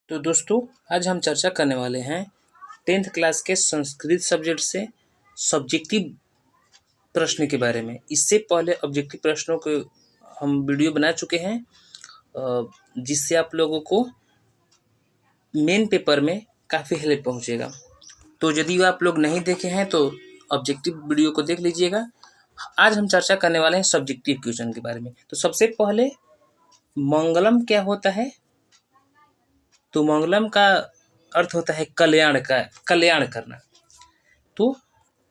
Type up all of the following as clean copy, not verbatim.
तो दोस्तों आज हम चर्चा करने वाले हैं 10th क्लास के संस्कृत सब्जेक्ट से सब्जेक्टिव प्रश्न के बारे में। इससे पहले ऑब्जेक्टिव प्रश्नों के हम वीडियो बना चुके हैं जिससे आप लोगों को मेन पेपर में काफ़ी हेल्प पहुंचेगा। तो यदि आप लोग नहीं देखे हैं तो ऑब्जेक्टिव वीडियो को देख लीजिएगा। आज हम चर्चा करने वाले हैं सब्जेक्टिव क्वेश्चन के बारे में। तो सबसे पहले मंगलम क्या होता है? तो मंगलम का अर्थ होता है कल्याण करना। तो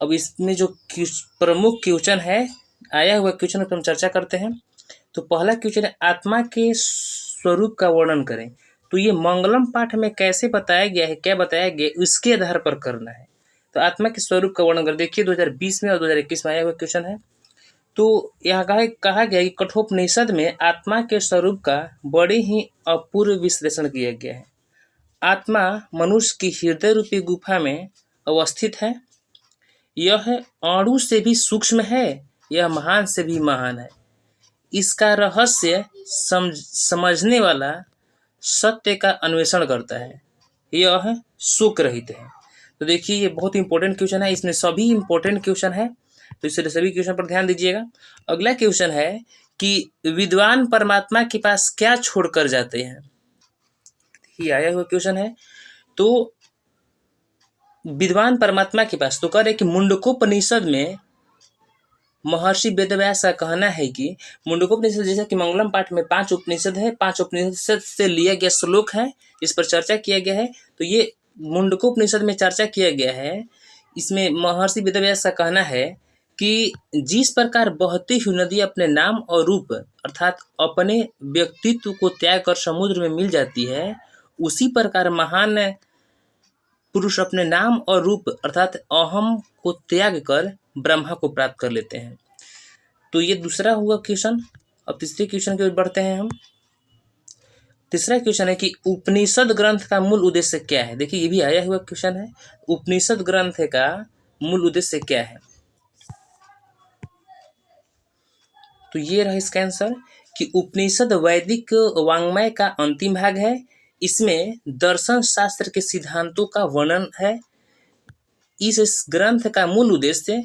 अब इसमें जो प्रमुख क्वेश्चन है, आया हुआ क्वेश्चन पर हम चर्चा करते हैं। तो पहला क्वेश्चन है, आत्मा के स्वरूप का वर्णन करें। तो ये मंगलम पाठ में कैसे बताया गया है, क्या बताया गया, उसके आधार पर करना है। तो आत्मा के स्वरूप का वर्णन कर देखिए 2020 में और 2021 में आया हुआ क्वेश्चन है। तो यहाँ कहा गया कि कठोपनिषद में आत्मा के स्वरूप का बड़े ही अपूर्व विश्लेषण किया गया है। आत्मा मनुष्य की हृदय रूपी गुफा में अवस्थित है। यह अणु से भी सूक्ष्म है, यह महान से भी महान है। इसका रहस्य समझने वाला सत्य का अन्वेषण करता है। यह शोक रहित है। तो देखिए ये बहुत इंपॉर्टेंट क्वेश्चन है, इसमें सभी इंपॉर्टेंट क्वेश्चन है, तो इसलिए सभी क्वेश्चन पर ध्यान दीजिएगा। अगला क्वेश्चन है कि विद्वान परमात्मा के पास क्या छोड़कर जाते हैं। ये आया हुआ क्वेश्चन है। तो विद्वान परमात्मा के पास तो कह रहे कि मुंडकोपनिषद में महर्षि वेदव्यास का कहना है कि मुंडकोपनिषद जैसा कि मंगलम पाठ में 5 उपनिषद है, 5 उपनिषद से लिया गया श्लोक है, इस पर चर्चा किया गया है। तो ये मुंडकोपनिषद में चर्चा किया गया है। इसमें महर्षि वेदव्यास का कहना है कि जिस प्रकार बहती हुई नदी अपने नाम और रूप अर्थात अपने व्यक्तित्व को त्याग कर समुद्र में मिल जाती है, उसी प्रकार महान पुरुष अपने नाम और रूप अर्थात अहम को त्याग कर ब्रह्मा को प्राप्त कर लेते हैं। तो ये दूसरा हुआ क्वेश्चन। अब तीसरे क्वेश्चन की ओर बढ़ते हैं हम। तीसरा क्वेश्चन है कि उपनिषद ग्रंथ का मूल उद्देश्य क्या है। देखिए ये भी आया हुआ क्वेश्चन है, उपनिषद ग्रंथ का मूल उद्देश्य क्या है। तो ये रहा इसका आंसर कि उपनिषद वैदिक वांग्मय का अंतिम भाग है। इसमें दर्शन शास्त्र के सिद्धांतों का वर्णन है। इस ग्रंथ का मूल उद्देश्य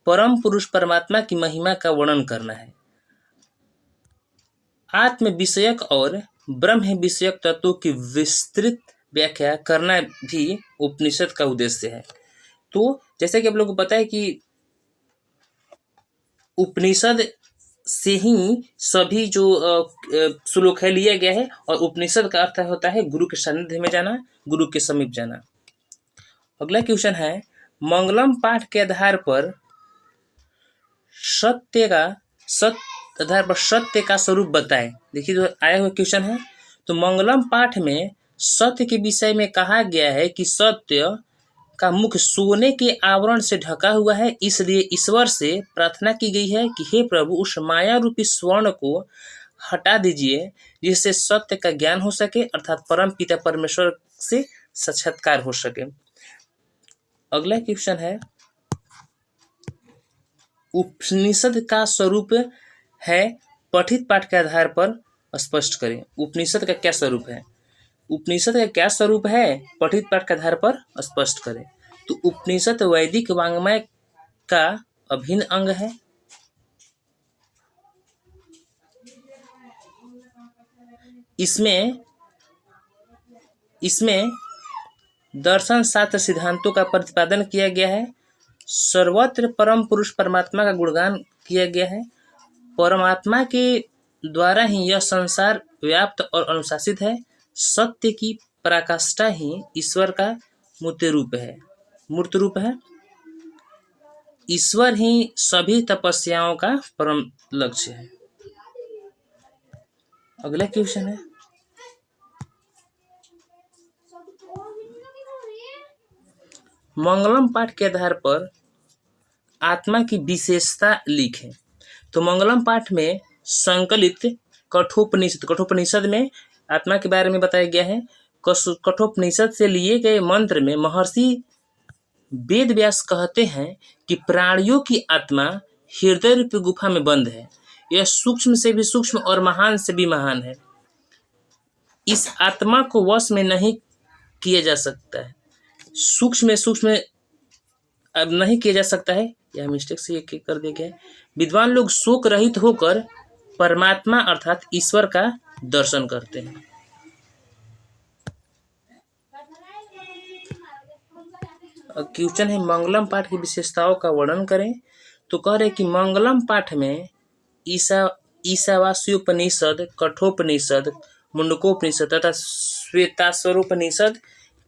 परम पुरुष परमात्मा की महिमा का वर्णन करना है। आत्म विषयक और ब्रह्म विषयक तत्वों की विस्तृत व्याख्या करना भी उपनिषद का उद्देश्य है। तो जैसे कि आप लोगों को पता है कि उपनिषद से ही सभी जो श्लोक है लिया गया है, और उपनिषद का अर्थ होता है गुरु के सानिध्य में जाना, गुरु के समीप जाना। अगला क्वेश्चन है, मंगलम पाठ के आधार पर सत्य का स्वरूप बताएं। देखिए जो आया हुआ क्वेश्चन है। तो मंगलम पाठ में सत्य के विषय में कहा गया है कि सत्य का मुख सोने के आवरण से ढका हुआ है, इसलिए ईश्वर से प्रार्थना की गई है कि हे प्रभु उस माया रूपी स्वर्ण को हटा दीजिए जिससे सत्य का ज्ञान हो सके अर्थात परम पिता परमेश्वर से साक्षात्कार हो सके। अगला क्वेश्चन है, उपनिषद का स्वरूप है, पठित पाठ के आधार पर स्पष्ट करें। उपनिषद का क्या स्वरूप है, उपनिषद का क्या स्वरूप है, पठित पाठ के आधार पर स्पष्ट करें। तो उपनिषद वैदिक वांग्मय का अभिन्न अंग है। इसमें दर्शन शास्त्र सिद्धांतों का प्रतिपादन किया गया है। सर्वत्र परम पुरुष परमात्मा का गुणगान किया गया है। परमात्मा के द्वारा ही यह संसार व्याप्त और अनुशासित है। सत्य की पराकाष्ठा ही ईश्वर का मूर्त रूप है। ईश्वर ही सभी तपस्याओं का परम लक्ष्य है। अगला क्वेश्चन है, मंगलम पाठ के आधार पर आत्मा की विशेषता लिखें। तो मंगलम पाठ में संकलित कठोपनिषद में आत्मा के बारे में बताया गया है। कठोपनिषद से लिए गए मंत्र में महर्षि वेदव्यास कहते हैं कि प्राणियों की आत्मा हृदय रूपी गुफा में बंद है। यह सूक्ष्म से भी सूक्ष्म और महान से भी महान है। इस आत्मा को वश में नहीं किया जा सकता है, सूक्ष्म अब नहीं किया जा सकता है। यह मिस्टेक से एक कर दिया गया है। विद्वान लोग शोक रहित होकर परमात्मा अर्थात ईश्वर का दर्शन करते हैं। क्वेश्चन है मंगलम पाठ की विशेषताओं का वर्णन करें। तो कह रहे कि मंगलम पाठ में ईशावास्योपनिषद, कठोपनिषद, मुंडकोपनिषद तथा श्वेताश्वरोपनिषद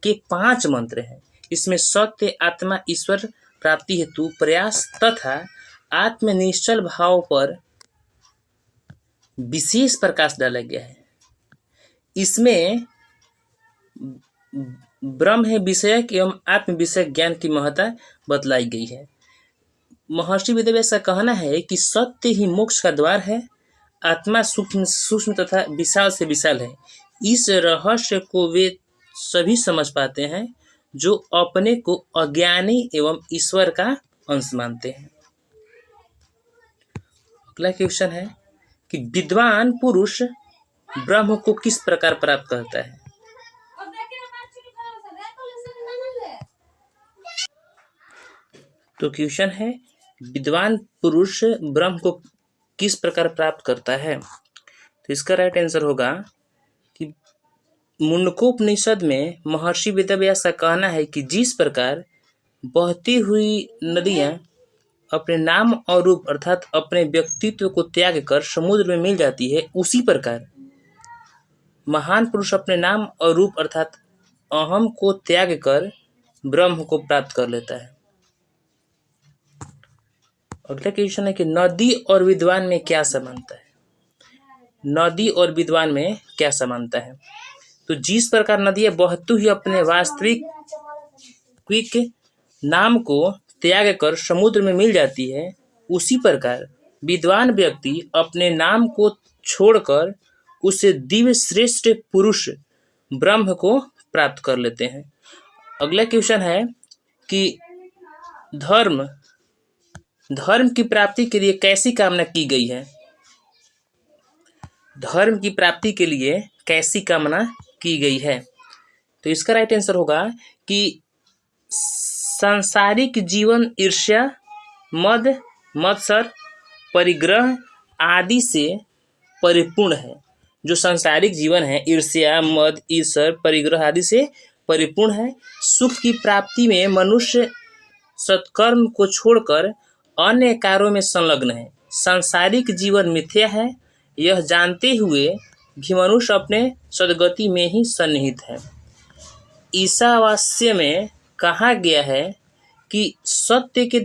के 5 मंत्र हैं। इसमें सत्य, आत्मा, ईश्वर प्राप्ति हेतु प्रयास तथा आत्मनिश्चल भाव पर विशेष प्रकाश डाला गया है। इसमें ब्रह्म है विषयक एवं आत्म विषयक ज्ञान की महत्ता बतलाई गई है। महर्षि वेदव्यास का कहना है कि सत्य ही मोक्ष का द्वार है, आत्मा सूक्ष्म तथा विशाल से विशाल है। इस रहस्य को वे सभी समझ पाते हैं जो अपने को अज्ञानी एवं ईश्वर का अंश मानते हैं। अगला क्वेश्चन है कि विद्वान पुरुष ब्रह्म को किस प्रकार प्राप्त करता है। तो क्वेश्चन है विद्वान पुरुष ब्रह्म को किस प्रकार प्राप्त करता है। तो इसका राइट आंसर होगा कि मुंडकोपनिषद में महर्षि वेदव्यास का कहना है कि जिस प्रकार बहती हुई नदियां अपने नाम और रूप अर्थात अपने व्यक्तित्व को त्याग कर समुद्र में मिल जाती है, उसी प्रकार महान पुरुष अपने नाम और रूप अर्थात अहम को त्याग कर ब्रह्म को प्राप्त कर लेता है। अगला क्वेश्चन है कि नदी और विद्वान में क्या समानता है। नदी और विद्वान में क्या समानता है। तो जिस प्रकार नदियां बहती हुई अपने वास्तविक नाम को त्याग कर समुद्र में मिल जाती है, उसी प्रकार विद्वान व्यक्ति अपने नाम को छोड़कर उसे दिव्य श्रेष्ठ पुरुष ब्रह्म को प्राप्त कर लेते हैं। अगला क्वेश्चन है कि धर्म की प्राप्ति के लिए कैसी कामना की गई है। धर्म की प्राप्ति के लिए कैसी कामना की गई है। तो इसका राइट आंसर होगा कि सांसारिक जीवन ईर्ष्या, मद, मत्सर, परिग्रह आदि से परिपूर्ण है। जो सांसारिक जीवन है ईर्ष्या, मद, ईर्ष्या, परिग्रह आदि से परिपूर्ण है। सुख की प्राप्ति में मनुष्य सत्कर्म को छोड़कर अन्य कार्यों में संलग्न है। सांसारिक जीवन मिथ्या है, यह जानते हुए भी मनुष्य अपने सद्गति में ही सन्निहित है। ईशावास्य में कहा गया है कि सत्य के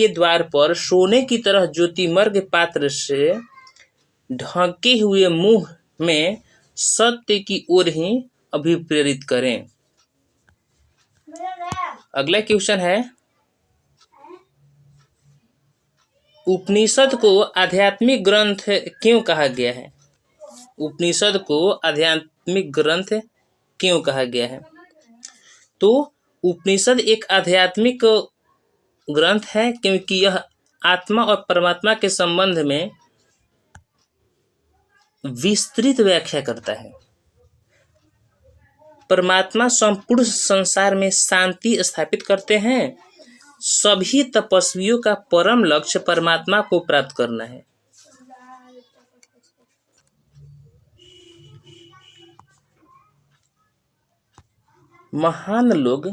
द्वार पर सोने की तरह ज्योतिमर्ग पात्र से ढके हुए मुंह में सत्य की ओर ही अभिप्रेरित करें। अगला क्वेश्चन है उपनिषद को आध्यात्मिक ग्रंथ क्यों कहा गया है। उपनिषद को आध्यात्मिक ग्रंथ क्यों कहा गया है। तो उपनिषद एक आध्यात्मिक ग्रंथ है क्योंकि यह आत्मा और परमात्मा के संबंध में विस्तृत व्याख्या करता है। परमात्मा संपूर्ण संसार में शांति स्थापित करते हैं। सभी तपस्वियों का परम लक्ष्य परमात्मा को प्राप्त करना है। महान लोग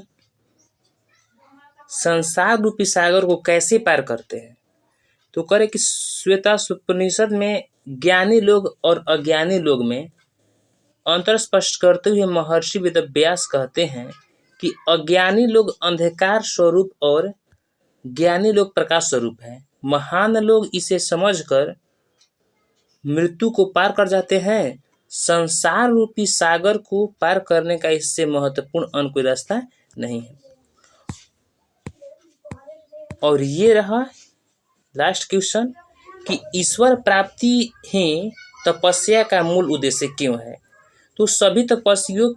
संसार रूपी सागर को कैसे पार करते हैं। तो करे कि श्वेताश्वोपनिषद में ज्ञानी लोग और अज्ञानी लोग में अंतर स्पष्ट करते हुए महर्षि वेदव्यास कहते हैं कि अज्ञानी लोग अंधकार स्वरूप और ज्ञानी लोग प्रकाश स्वरूप हैं। महान लोग इसे समझकर मृत्यु को पार कर जाते हैं। संसार रूपी सागर को पार करने का इससे महत्वपूर्ण अन्य कोई रास्ता नहीं है। और ये रहा लास्ट क्वेश्चन कि ईश्वर प्राप्ति ही तपस्या का मूल उद्देश्य क्यों है। तो सभी तपस्वियों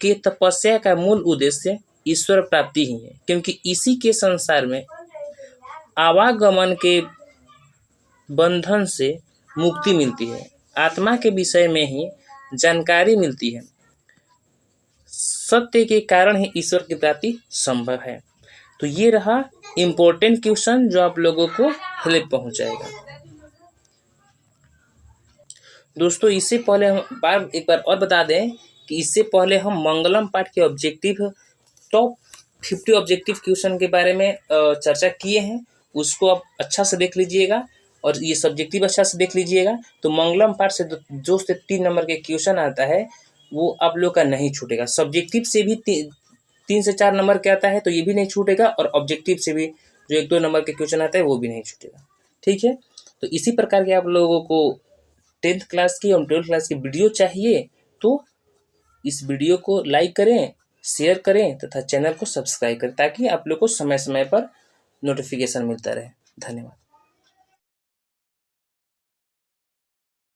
के तपस्या का मूल उद्देश्य ईश्वर प्राप्ति ही है, क्योंकि इसी के संसार में आवागमन के बंधन से मुक्ति मिलती है आत्मा के विषय में ही जानकारी मिलती है। सत्य के कारण ही ईश्वर की प्राप्ति संभव है। तो ये रहा इम्पोर्टेंट क्वेश्चन जो आप लोगों को हेल्प पहुंचाएगा। दोस्तों इससे पहले हम एक बार और बता दें कि इससे पहले हम मंगलम पाठ के ऑब्जेक्टिव टॉप 50 ऑब्जेक्टिव क्वेश्चन के बारे में चर्चा किए हैं। उसको आप अच्छा से देख लीजिएगा और ये सब्जेक्टिव अच्छा से देख लीजिएगा। तो मंगलम पाठ से जो 3 नंबर के क्वेश्चन आता है वो आप लोग का नहीं छूटेगा। सब्जेक्टिव से भी 3 से 4 नंबर के आता है तो ये भी नहीं छूटेगा, और ऑब्जेक्टिव से भी जो 1-2 नंबर के क्वेश्चन आता है वो भी नहीं छूटेगा। ठीक है, तो इसी प्रकार के आप लोगों को 10th क्लास की और 12th क्लास की वीडियो चाहिए तो इस वीडियो को लाइक करें, शेयर करें तथा चैनल को सब्सक्राइब करें ताकि आप लोग को समय समय पर नोटिफिकेशन मिलता रहे। धन्यवाद।